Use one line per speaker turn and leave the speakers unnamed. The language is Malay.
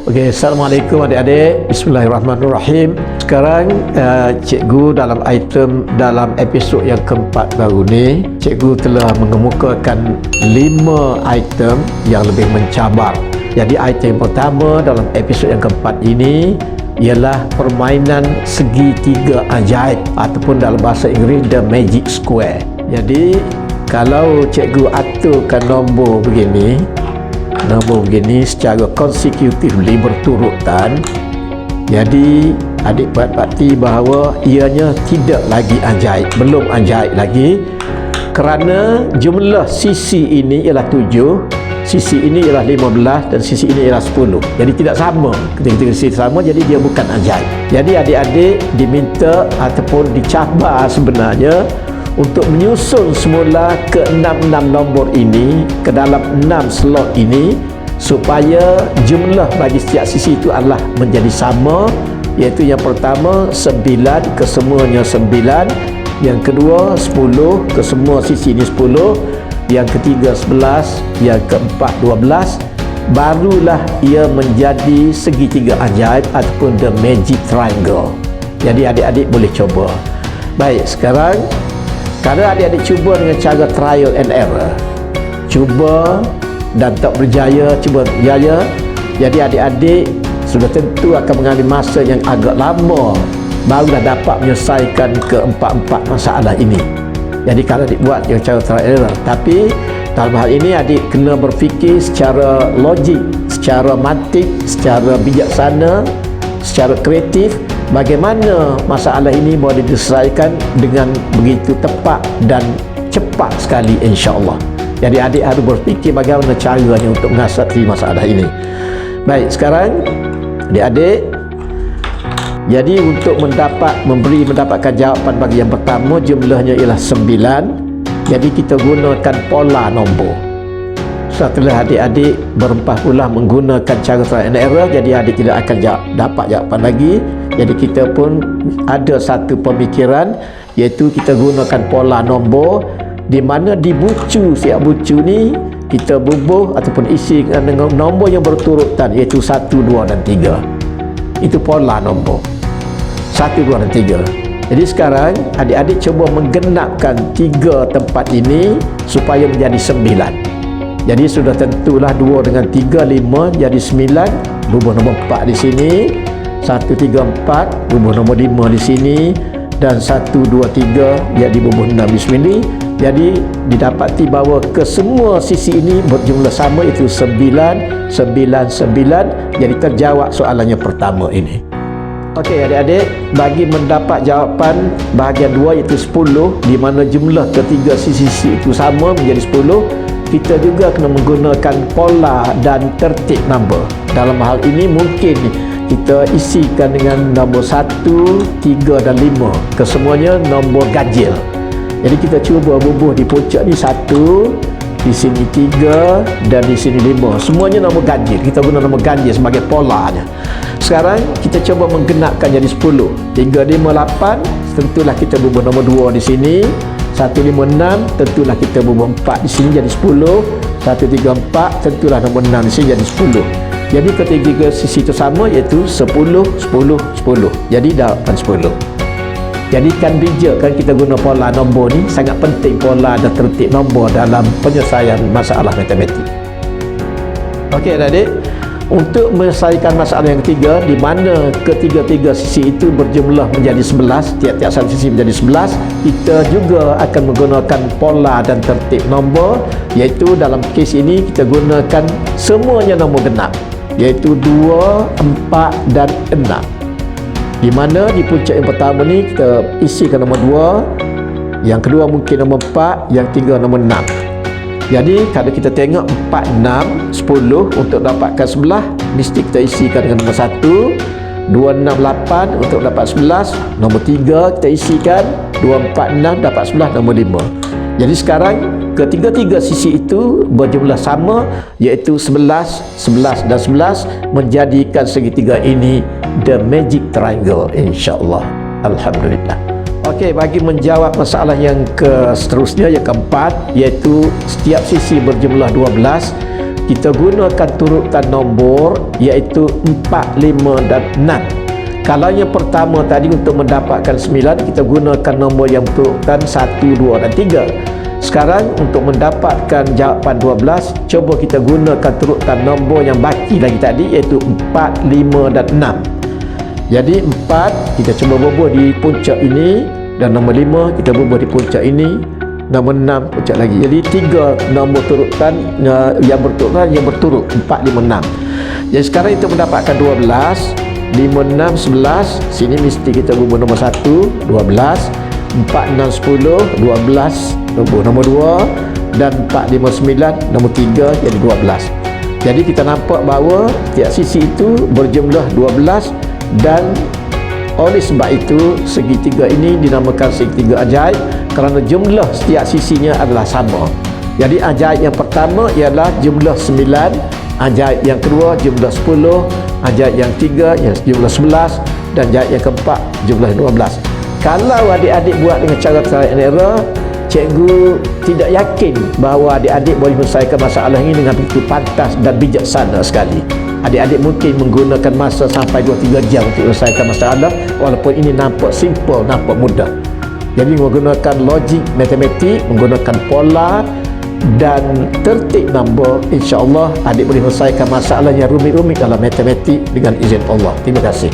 Okey, Assalamualaikum adik-adik. Bismillahirrahmanirrahim. Sekarang cikgu dalam episod yang keempat baru ni, cikgu telah mengemukakan 5 item yang lebih mencabar. Jadi item yang pertama dalam episod yang keempat ini ialah permainan segitiga ajaib ataupun dalam bahasa Inggeris the magic square. Jadi kalau cikgu aturkan nombor begini secara consecutively berturutan, jadi adik berarti bahawa ianya tidak lagi ajaib, belum ajaib lagi, kerana jumlah sisi ini ialah 7, sisi ini ialah 15 dan sisi ini ialah 10. Jadi tidak sama. Ketika sisi sama, jadi dia bukan ajaib. Jadi adik-adik diminta ataupun dicabar sebenarnya untuk menyusun semula ke 66 nombor ini ke dalam 6 slot ini, supaya jumlah bagi setiap sisi itu adalah menjadi sama, iaitu yang pertama 9 kesemuanya 9, yang kedua 10 kesemua sisi ini 10, yang ketiga 11, yang keempat 12, barulah ia menjadi segitiga ajaib ataupun the magic triangle. Jadi adik-adik boleh cuba. Baik, sekarang kalau adik-adik cuba dengan cara trial and error, cuba dan tak berjaya, cuba berjaya, jadi adik-adik sudah tentu akan mengambil masa yang agak lama barulah dapat menyelesaikan keempat-empat masalah ini. Jadi kalau dibuat dengan cara trial and error, tapi dalam hal ini adik kena berfikir secara logik, secara mantik, secara bijaksana, secara kreatif, bagaimana masalah ini boleh diselesaikan dengan begitu tepat dan cepat sekali, insya-Allah. Jadi adik harus berfikir bagaimana caranya untuk mengatasi masalah ini. Baik, sekarang adik-adik, jadi untuk mendapatkan jawapan bagi yang pertama, jumlahnya ialah 9. Jadi kita gunakan pola nombor. Setelah adik-adik berempah pula menggunakan cara trial and error, jadi adik tidak akan dapat jawapan lagi. Jadi kita pun ada satu pemikiran, iaitu kita gunakan pola nombor, di mana di bucu, setiap bucu ni kita bubuh ataupun isi dengan nombor yang berturutan, iaitu 1, 2 dan 3. Itu pola nombor 1, 2 dan 3. Jadi sekarang adik-adik cuba menggenapkan 3 tempat ini supaya menjadi 9. Jadi sudah tentulah 2 dengan 3, 5, jadi 9. Bubuh nombor 4 di sini, 1, 3, 4, bubuh nombor 5 di sini, dan 1, 2, 3, jadi bubuh 6 di sini. Jadi didapati bahawa kesemua sisi ini berjumlah sama, iaitu 9, 9, 9. Jadi terjawab soalan yang pertama ini. Okey adik-adik, bagi mendapat jawapan bahagian 2 iaitu 10, di mana jumlah ketiga sisi itu sama menjadi 10, kita juga kena menggunakan pola dan tertib nombor. Dalam hal ini mungkin kita isikan dengan nombor 1, 3 dan 5, kesemuanya nombor ganjil. Jadi kita cuba bubuh di puncak ni 1, di sini 3 dan di sini 5. Semuanya nombor ganjil. Kita guna nombor ganjil sebagai polanya. Sekarang kita cuba menggenapkan jadi 10. 3, 5, 8, tentulah kita bubuh nombor 2 di sini. 1, 5, 6, tentulah kita bubuh 4 di sini jadi 10. 1, 3, 4, tentulah nombor 6 di sini jadi 10. Jadi ketiga sisi itu sama, iaitu 10, 10, 10. Jadi jawapan 10. Jadi kan bijak kan kita guna pola nombor ni, sangat penting pola dan tertib nombor dalam penyelesaian masalah matematik. Okey adik-adik, untuk menyelesaikan masalah yang ketiga, di mana ketiga-tiga sisi itu berjumlah menjadi 11, tiap-tiap satu sisi menjadi 11, kita juga akan menggunakan pola dan tertib nombor, iaitu dalam kes ini kita gunakan semuanya nombor genap, iaitu 2, 4 dan 6. Di mana di puncak yang pertama ni kita isikan nombor 2, yang kedua mungkin nombor 4, yang tiga nombor 6. Jadi kalau kita tengok 4, 6, 10 untuk dapatkan 11, mesti kita isikan dengan nombor 1, 2, 6, 8 untuk dapat 11, nombor 3 kita isikan 2, 4, 6 dapat 11, nombor 5. Jadi sekarang ketiga-tiga sisi itu berjumlah sama, iaitu 11, 11 dan 11, menjadikan segitiga ini the magic triangle, insya-Allah. Alhamdulillah. Okey, bagi menjawab masalah yang seterusnya, yang keempat, iaitu setiap sisi berjumlah 12, kita gunakan turutan nombor iaitu 4, 5 dan 6. Kalau yang pertama tadi untuk mendapatkan 9, kita gunakan nombor yang berturutan 1, 2 dan 3. Sekarang untuk mendapatkan jawapan 12, cuba kita gunakan turutan nombor yang baki lagi tadi iaitu 4, 5 dan 6. Jadi 4 kita cuba bubuh di puncak ini, dan nombor 5 kita bubuh di puncak ini, nombor 6 puncak lagi. Jadi 3 nombor turutan yang berturut 4, 5, 6. Jadi sekarang kita mendapatkan 12, 5, 6, 11. Sini mesti kita bubuh nombor 1, 12, 4, 6, 10, 12 bubuh nombor 2, dan 4, 5, 9 nombor 3 jadi 12. Jadi kita nampak bahawa setiap sisi itu berjumlah 12, dan oleh sebab itu segitiga ini dinamakan segitiga ajaib kerana jumlah setiap sisinya adalah sama. Jadi ajaib yang pertama ialah jumlah 9, ajaib yang kedua jumlah 10, ajaib yang ketiga yang jumlah 11, dan ajaib yang keempat jumlah 12. Kalau adik-adik buat dengan cara trial and error, cikgu tidak yakin bahawa adik-adik boleh menyelesaikan masalah ini dengan begitu pantas dan bijaksana sekali. Adik-adik mungkin menggunakan masa sampai 2-3 jam untuk menyelesaikan masalah, walaupun ini nampak simple, nampak mudah. Jadi menggunakan logik matematik, menggunakan pola dan tertib nombor, insya-Allah adik boleh menyelesaikan masalah yang rumit-rumit dalam matematik dengan izin Allah. Terima kasih.